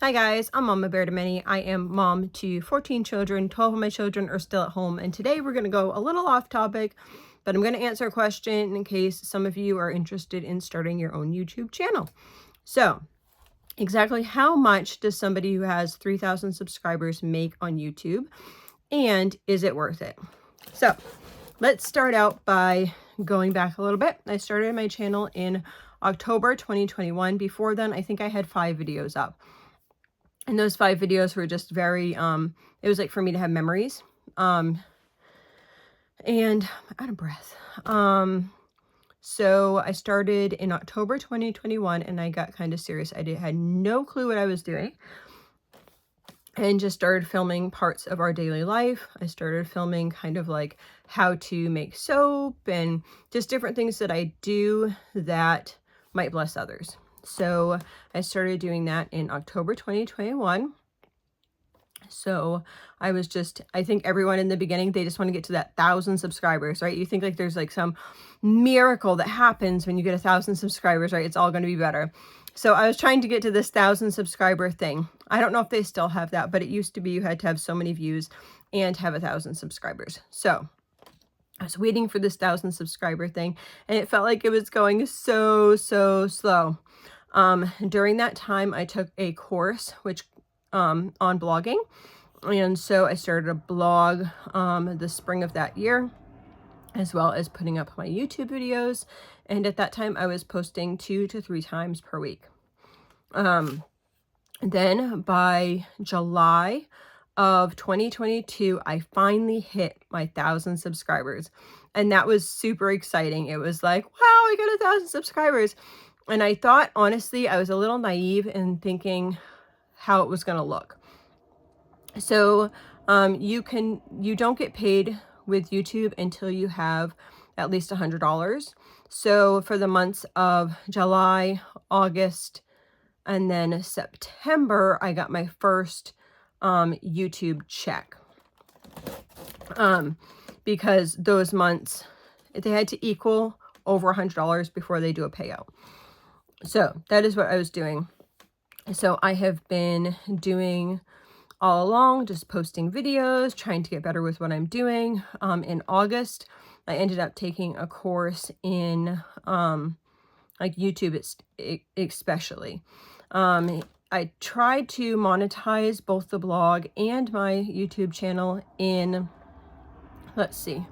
Hi guys, I'm Mama Bear to Many. I am mom to 14 children. 12 of my children are still at home, and today we're going to go a little off topic, but I'm going to answer a question in case some of you are interested in starting your own YouTube channel. So, exactly how much does somebody who has 3,000 subscribers make on YouTube, and is it worth it? So, let's start out by going back a little bit. I started my channel in October 2021. Before then, I think I had 5 videos up. And those 5 videos were just very, it was like for me to have memories. And I'm out of breath. So I started in October 2021 and I got kind of serious. I had no clue what I was doing. And just started filming parts of our daily life. I started filming kind of like how to make soap and just different things that I do that might bless others. So I started doing that in October 2021. So I think everyone in the beginning, they just want to get to that 1,000 subscribers, right? You think like there's like some miracle that happens when you get 1,000 subscribers, right? It's all going to be better. So I was trying to get to this 1,000 subscriber thing. I don't know if they still have that, but it used to be you had to have so many views and have 1,000 subscribers. So I was waiting for this 1,000 subscriber thing, and it felt like it was going so slow. During that time, I took a course which on blogging, and so I started a blog the spring of that year, as well as putting up my YouTube videos. And at that time, I was posting 2 to 3 times per week. Then by July of 2022, I finally hit my 1,000 subscribers, and that was super exciting. It was like, wow, I got 1,000 subscribers. And I thought, honestly, I was a little naive in thinking how it was going to look. So you don't get paid with YouTube until you have at least $100. So for the months of July, August, and then September, I got my first YouTube check. Because those months, they had to equal over $100 before they do a payout. So that is what I was doing. So I have been doing all along, just posting videos, trying to get better with what I'm doing. In August, I ended up taking a course in like YouTube especially. I tried to monetize both the blog and my YouTube channel in, let's see,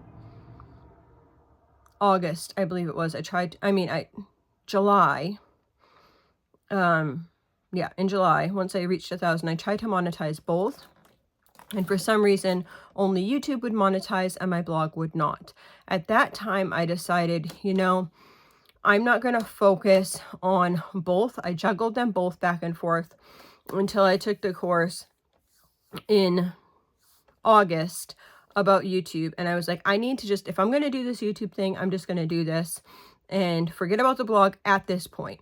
August, I believe it was. July. Yeah, in July, once I reached 1,000, I tried to monetize both. And for some reason, only YouTube would monetize and my blog would not. At that time, I decided, you know, I'm not going to focus on both. I juggled them both back and forth until I took the course in August about YouTube. And I was like, I need to just, if I'm going to do this YouTube thing, I'm just going to do this and forget about the blog at this point.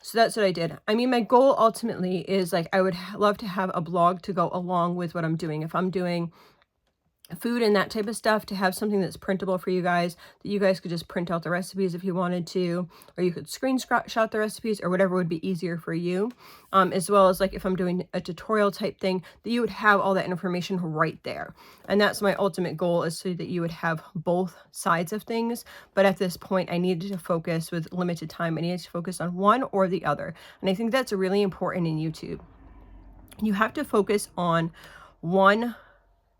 So that's what I did. I mean, my goal ultimately is like, I would love to have a blog to go along with what I'm doing. If I'm doing food and that type of stuff, to have something that's printable for you guys, that you guys could just print out the recipes if you wanted to, or you could screenshot the recipes or whatever would be easier for you. As well as like if I'm doing a tutorial type thing, that you would have all that information right there. And that's my ultimate goal, is so that you would have both sides of things. But at this point, I needed to focus with limited time. I needed to focus on one or the other. And I think that's really important in YouTube. You have to focus on one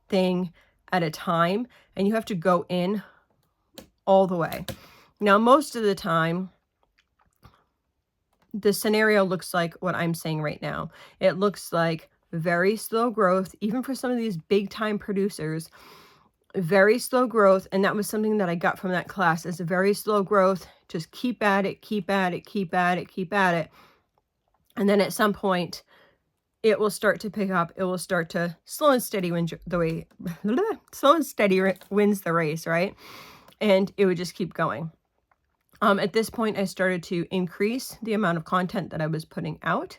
thing at a time, and you have to go in all the way. Now, most of the time, the scenario looks like what I'm saying right now. It looks like very slow growth, even for some of these big time producers, very slow growth. And that was something that I got from that class, is a very slow growth. Just keep at it, keep at it, keep at it, keep at it. And then at some point, it will start to pick up. It will start to slow and steady wins the race, right? And it would just keep going. At this point, I started to increase the amount of content that I was putting out,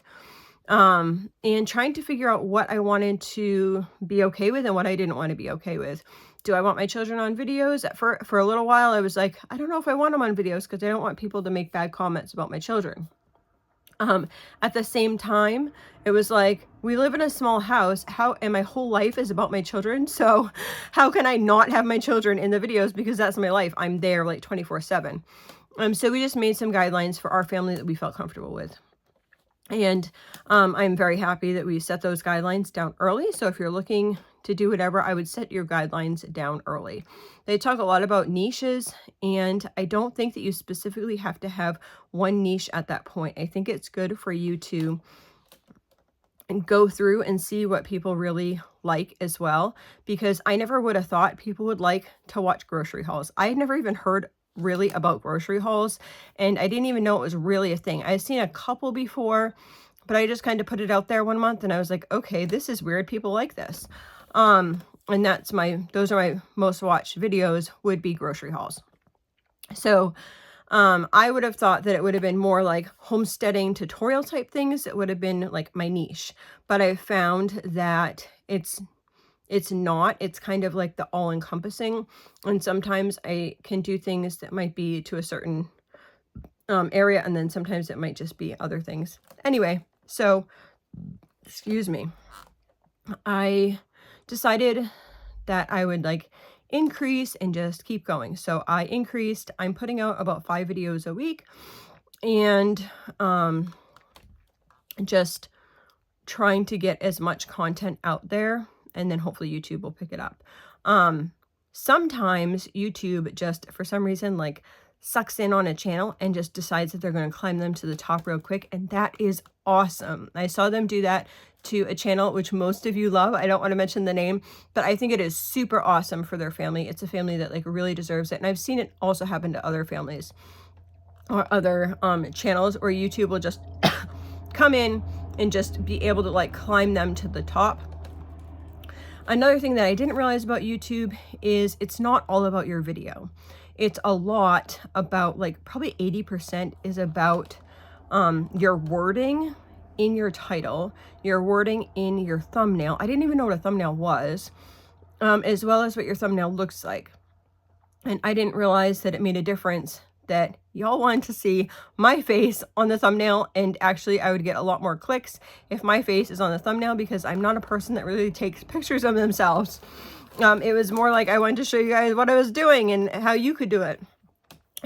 and trying to figure out what I wanted to be okay with and what I didn't want to be okay with. Do I want my children on videos? For a little while, I was like, I don't know if I want them on videos, because I don't want people to make bad comments about my children. At the same time, it was like, we live in a small house, and my whole life is about my children, so how can I not have my children in the videos, because that's my life. I'm there like 24/7. So we just made some guidelines for our family that we felt comfortable with. And I'm very happy that we set those guidelines down early. So if you're looking to do whatever, I would set your guidelines down early. They talk a lot about niches, and I don't think that you specifically have to have one niche at that point. I think it's good for you to go through and see what people really like as well, because I never would have thought people would like to watch grocery hauls. I had never even heard really about grocery hauls, and I didn't even know it was really a thing. I've seen a couple before, but I just kind of put it out there one month and I was like, okay, this is weird. People like this. And those are my most watched videos, would be grocery hauls. So I would have thought that it would have been more like homesteading tutorial type things. It would have been like my niche, but I found that it's not. It's kind of like the all-encompassing, and sometimes I can do things that might be to a certain area, and then sometimes it might just be other things. Anyway, so excuse me, I decided that I would like increase and just keep going. So I increased. I'm putting out about 5 videos a week, and just trying to get as much content out there, and then hopefully YouTube will pick it up. Sometimes YouTube just, for some reason, like sucks in on a channel and just decides that they're going to climb them to the top real quick, and that is awesome. I saw them do that to a channel which most of you love. I don't want to mention the name, but I think it is super awesome for their family. It's a family that like really deserves it, and I've seen it also happen to other families or other channels, or YouTube will just come in and just be able to like climb them to the top. Another thing that I didn't realize about YouTube is it's not all about your video. It's a lot about, like, probably 80% is about your wording in your title, your wording in your thumbnail. I didn't even know what a thumbnail was, as well as what your thumbnail looks like. And I didn't realize that it made a difference that y'all wanted to see my face on the thumbnail, and actually I would get a lot more clicks if my face is on the thumbnail, because I'm not a person that really takes pictures of themselves. It was more like I wanted to show you guys what I was doing and how you could do it.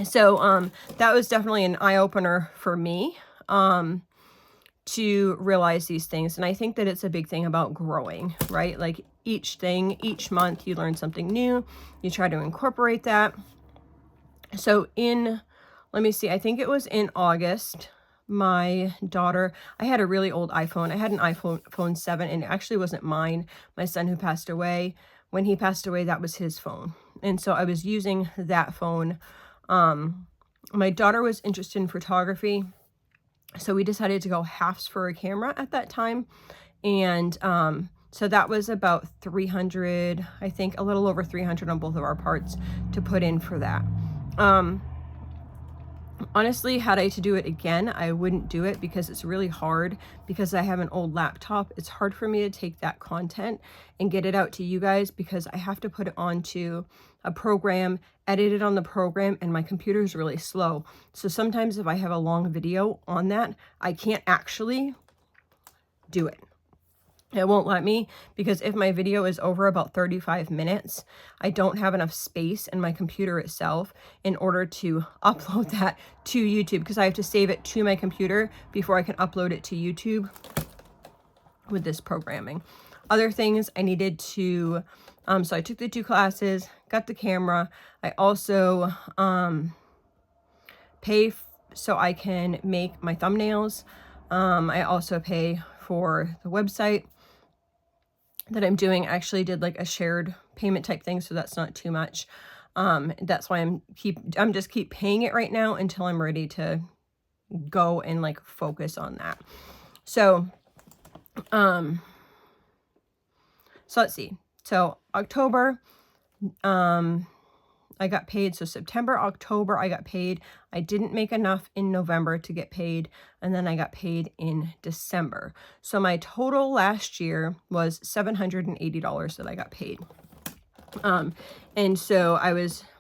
So that was definitely an eye-opener for me, to realize these things. And I think that it's a big thing about growing, right? Like each month you learn something new, you try to incorporate that. So let me see, I think it was in August, my daughter, I had a really old iPhone. I had an iPhone 7, and it actually wasn't mine. My son, who passed away, when he passed away, that was his phone. And so I was using that phone. My daughter was interested in photography, so we decided to go halves for a camera at that time. And so that was about 300, I think a little over 300 on both of our parts to put in for that. Honestly, had I to do it again, I wouldn't do it, because it's really hard, because I have an old laptop. It's hard for me to take that content and get it out to you guys, because I have to put it onto a program, edit it on the program, and my computer is really slow. So sometimes if I have a long video on that, I can't actually do it. It won't let me, because if my video is over about 35 minutes, I don't have enough space in my computer itself in order to upload that to YouTube, because I have to save it to my computer before I can upload it to YouTube with this programming. Other things I needed to, so I took the 2 classes, got the camera. I also pay so I can make my thumbnails. I also pay for the website that I'm doing. I actually did like a shared payment type thing, so that's not too much. That's why I'm just keep paying it right now until I'm ready to go and like focus on that. So let's see. So October, I got paid. So September, October, I got paid. I didn't make enough in November to get paid, and then I got paid in December. So my total last year was $780 that I got paid. And so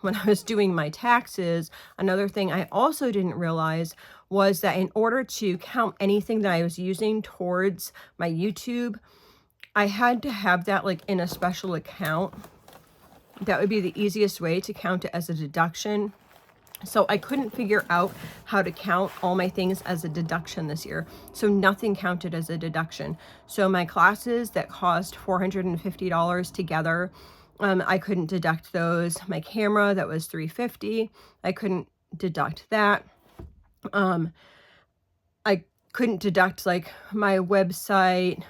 when I was doing my taxes, another thing I also didn't realize was that in order to count anything that I was using towards my YouTube, I had to have that like in a special account. That would be the easiest way to count it as a deduction. So I couldn't figure out how to count all my things as a deduction this year. So nothing counted as a deduction. So my classes that cost $450 together, I couldn't deduct those. My camera that was $350, I couldn't deduct that. I couldn't deduct like my website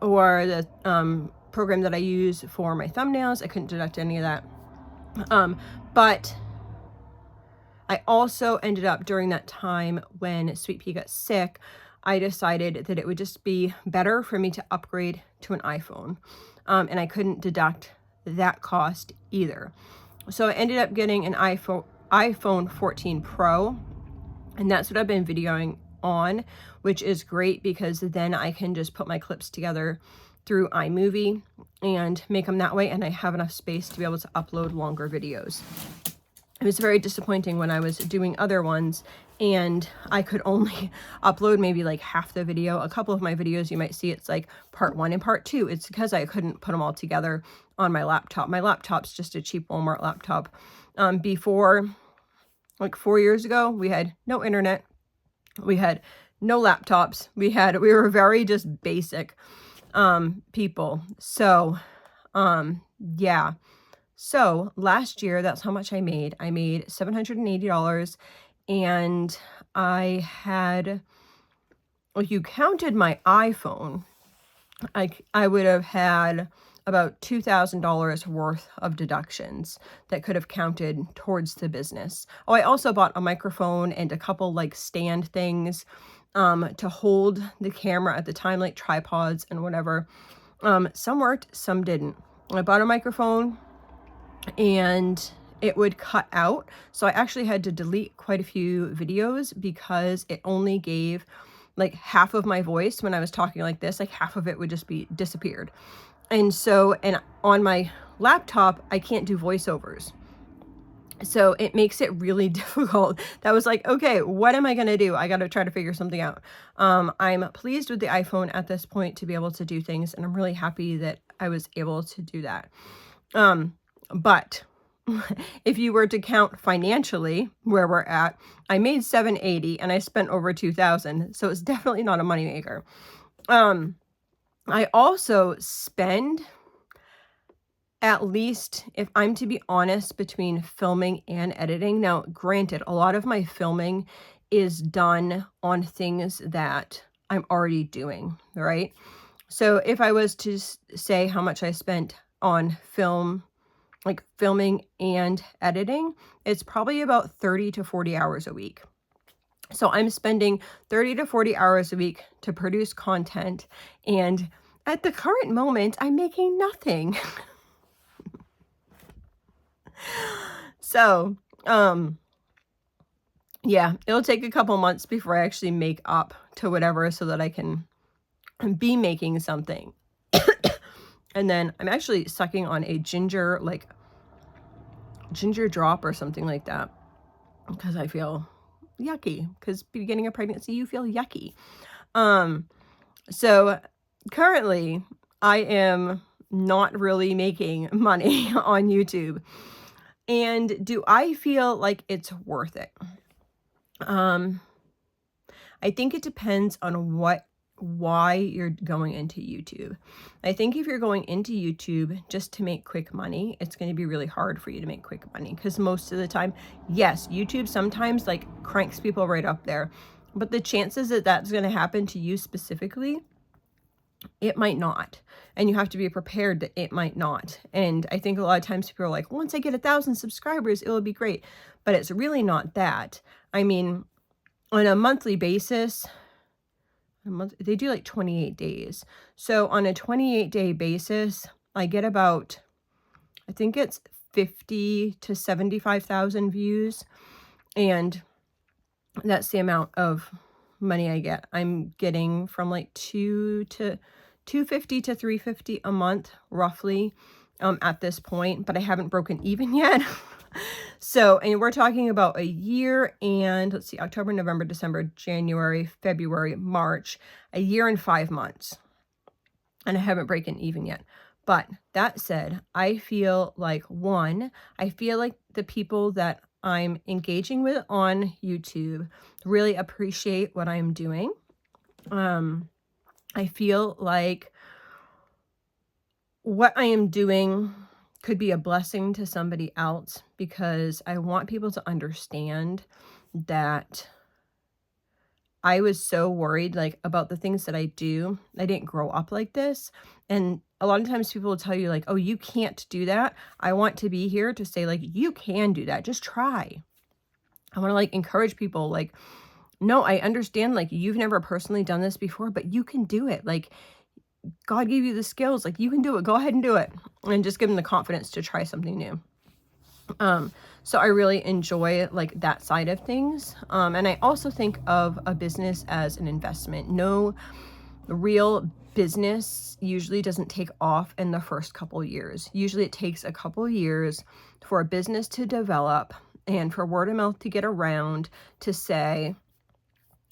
or the program that I use for my thumbnails. I couldn't deduct any of that. But I also ended up during that time when Sweet Pea got sick, I decided that it would just be better for me to upgrade to an iPhone. And I couldn't deduct that cost either. So I ended up getting an iPhone 14 Pro, and that's what I've been videoing on, which is great because then I can just put my clips together through iMovie and make them that way, and I have enough space to be able to upload longer videos. It was very disappointing when I was doing other ones and I could only upload maybe like half the video. A couple of my videos you might see it's like part 1 and part 2. It's because I couldn't put them all together on my laptop. My laptop's just a cheap Walmart laptop. Before, like 4 years ago, we had no internet. We had no laptops. We were very just basic people. So, yeah. So last year, that's how much I made. I made $780, and I had, if you counted my iPhone, I would have had about $2,000 worth of deductions that could have counted towards the business. Oh, I also bought a microphone and a couple like stand things to hold the camera at the time, like tripods and whatever. Some worked, some didn't. I bought a microphone and it would cut out. So I actually had to delete quite a few videos because it only gave like half of my voice when I was talking like this, like half of it would just be disappeared. And so, and on my laptop, I can't do voiceovers. So it makes it really difficult. That was like, okay, what am I going to do? I got to try to figure something out. I'm pleased with the iPhone at this point to be able to do things, and I'm really happy that I was able to do that. But if you were to count financially where we're at, I made $780 and I spent over $2,000. So it's definitely not a moneymaker. I also spend, at least, if I'm to be honest, between filming and editing. Now, granted, a lot of my filming is done on things that I'm already doing, right? So if I was to say how much I spent on film, like filming and editing, it's probably about 30 to 40 hours a week. So I'm spending 30 to 40 hours a week to produce content, and at the current moment, I'm making nothing. So, yeah, it'll take a couple months before I actually make up to whatever so that I can be making something. And then I'm actually sucking on a ginger drop or something like that because I feel yucky, because beginning of pregnancy, you feel yucky. So currently I am not really making money on YouTube. And do I feel like it's worth it? I think it depends on why you're going into YouTube. I think if you're going into YouTube just to make quick money, it's going to be really hard for you to make quick money, because most of the time, yes, YouTube sometimes like cranks people right up there, but the chances that that's going to happen to you specifically, it might not. And you have to be prepared that it might not. And I think a lot of times people are like, once I get 1,000 subscribers, it will be great. But it's really not that. I mean, on a monthly basis, they do like 28 days. So on a 28-day basis, I get about, I think it's 50 to 75,000 views. And that's the amount of money I get. I'm getting from like $250 to $350 a month, roughly, at this point, but I haven't broken even yet. So, and we're talking about a year and let's see, October, November, December, January, February, March, a year and 5 months. And I haven't broken even yet. But that said, I feel like I feel like the people that I'm engaging with on YouTube really appreciate what I'm doing. I feel like what I am doing could be a blessing to somebody else, because I want people to understand that I was so worried, like, about the things that I do. I didn't grow up like this, and a lot of times people will tell you, like, "Oh, you can't do that." I want to be here to say, like, "You can do that. Just try." I wanna, like, encourage people, like, "No, I understand, like, you've never personally done this before, but you can do it. Like, God gave you the skills. Like, you can do it. Go ahead and do it." And just give them the confidence to try something new. So I really enjoy like that side of things. And I also think of a business as an investment. No real business usually doesn't take off in the first couple years. Usually it takes a couple years for a business to develop and for word of mouth to get around to say,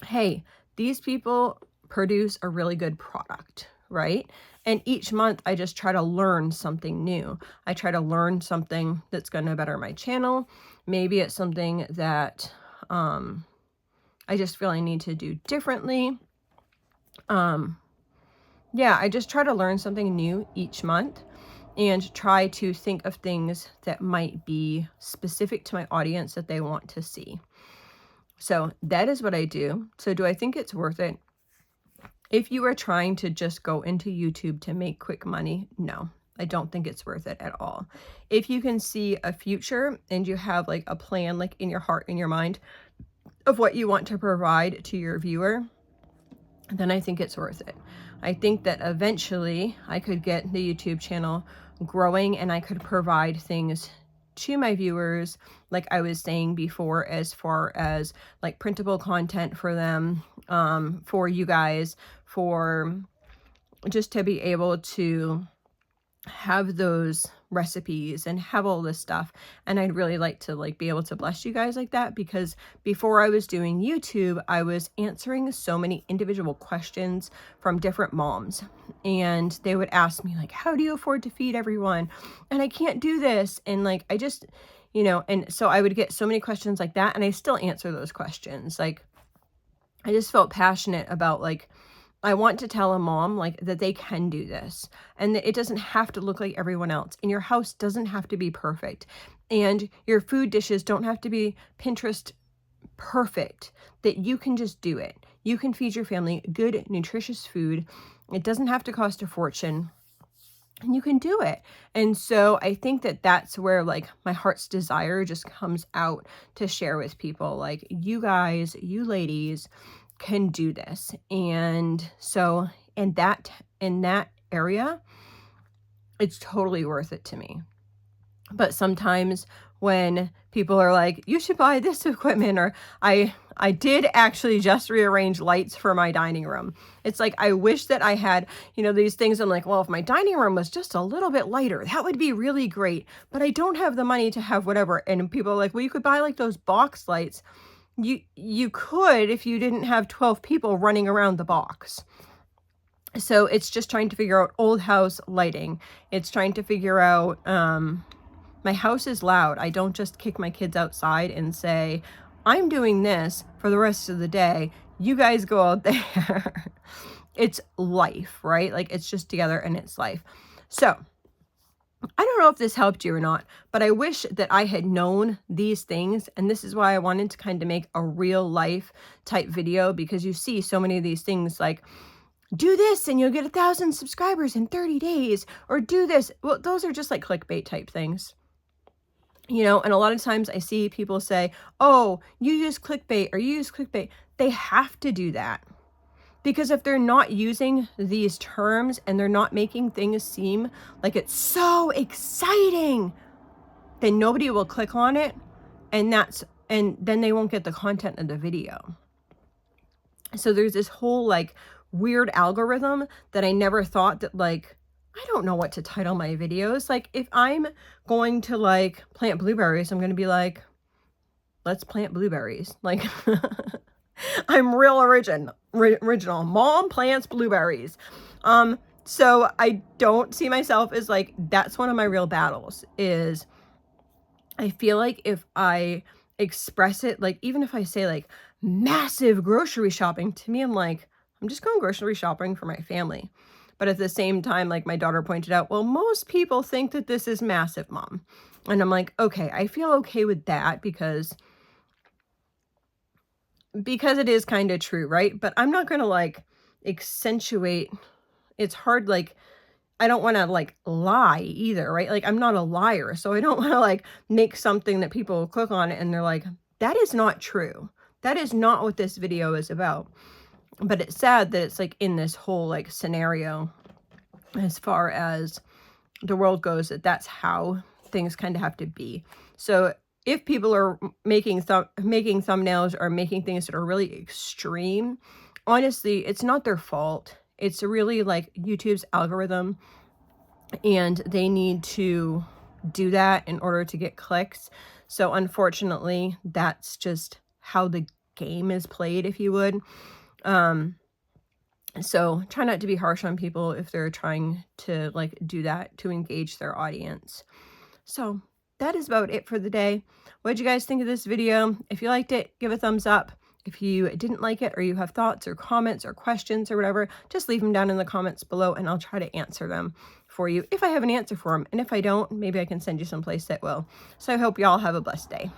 hey, these people produce a really good product, right? And each month I just try to learn something new. I try to learn something that's going to better my channel. Maybe it's something that I just feel I need to do differently. Yeah, I just try to learn something new each month and try to think of things that might be specific to my audience that they want to see. So that is what I do. So do I think it's worth it? If you are trying to just go into YouTube to make quick money, no, I don't think it's worth it at all. If you can see a future and you have like a plan, like in your heart, in your mind of what you want to provide to your viewer, then I think it's worth it. I think that eventually I could get the YouTube channel growing and I could provide things to my viewers, like I was saying before, as far as like printable content for them, for you guys, for just to be able to have those recipes and have all this stuff. And I'd really like to like be able to bless you guys like that, because before I was doing YouTube, I was answering so many individual questions from different moms, and they would ask me like, how do you afford to feed everyone? And I can't do this. And like, I just, and so I would get so many questions like that, and I still answer those questions. Like, I just felt passionate about like, I want to tell a mom like that they can do this, and that it doesn't have to look like everyone else, and your house doesn't have to be perfect, and your food dishes don't have to be Pinterest perfect, that you can just do it. You can feed your family good, nutritious food. It doesn't have to cost a fortune, and you can do it. And so I think that that's where like my heart's desire just comes out to share with people, like, you guys, you ladies can do this. And so in that area, it's totally worth it to me. But sometimes when people are like, you should buy this equipment, or I did actually just rearrange lights for my dining room. It's like, I wish that I had, these things. I'm like, well, if my dining room was just a little bit lighter, that would be really great. But I don't have the money to have whatever. And people are like, well, you could buy like those box lights. You could, if you didn't have 12 people running around the box. So it's just trying to figure out old house lighting. It's trying to figure out, my house is loud. I don't just kick my kids outside and say, I'm doing this for the rest of the day. You guys go out there. It's life, right? Like, it's just together and it's life. So I don't know if this helped you or not, but I wish that I had known these things. And this is why I wanted to kind of make a real life type video, because you see so many of these things like, do this and you'll get 1,000 subscribers in 30 days, or do this. Well, those are just like clickbait type things. And a lot of times I see people say, oh, you use clickbait, or you use clickbait. They have to do that. Because if they're not using these terms and they're not making things seem like it's so exciting, then nobody will click on it, and then they won't get the content of the video. So there's this whole like weird algorithm that I never thought that like I don't know what to title my videos. Like, if I'm going to, like, plant blueberries, I'm gonna be like, "Let's plant blueberries." Like, I'm real original. Mom plants blueberries. So I don't see myself as, like, that's one of my real battles, is I feel like if I express it, like, even if I say, like, massive grocery shopping, to me, I'm like, I'm just going grocery shopping for my family. But at the same time, like my daughter pointed out, well, most people think that this is massive, mom. And I'm like, okay, I feel okay with that because it is kind of true, right? But I'm not gonna like accentuate. It's hard, like I don't wanna, like, lie either, right? Like, I'm not a liar, so I don't wanna, like, make something that people click on it and they're like, "That is not true. That is not what this video is about." But it's sad that it's, like, in this whole, like, scenario as far as the world goes, that that's how things kinda have to be. So, if people are making thumbnails or making things that are really extreme, honestly, it's not their fault. It's really, like, YouTube's algorithm, and they need to do that in order to get clicks. So unfortunately, that's just how the game is played, if you would. Um, so try not to be harsh on people if they're trying to like do that to engage their audience. So that is about it for the day. What did you guys think of this video? If you liked it, give a thumbs up. If you didn't like it, or you have thoughts or comments or questions or whatever, just leave them down in the comments below and I'll try to answer them for you if I have an answer for them. And if I don't, maybe I can send you someplace that will. So I hope y'all have a blessed day.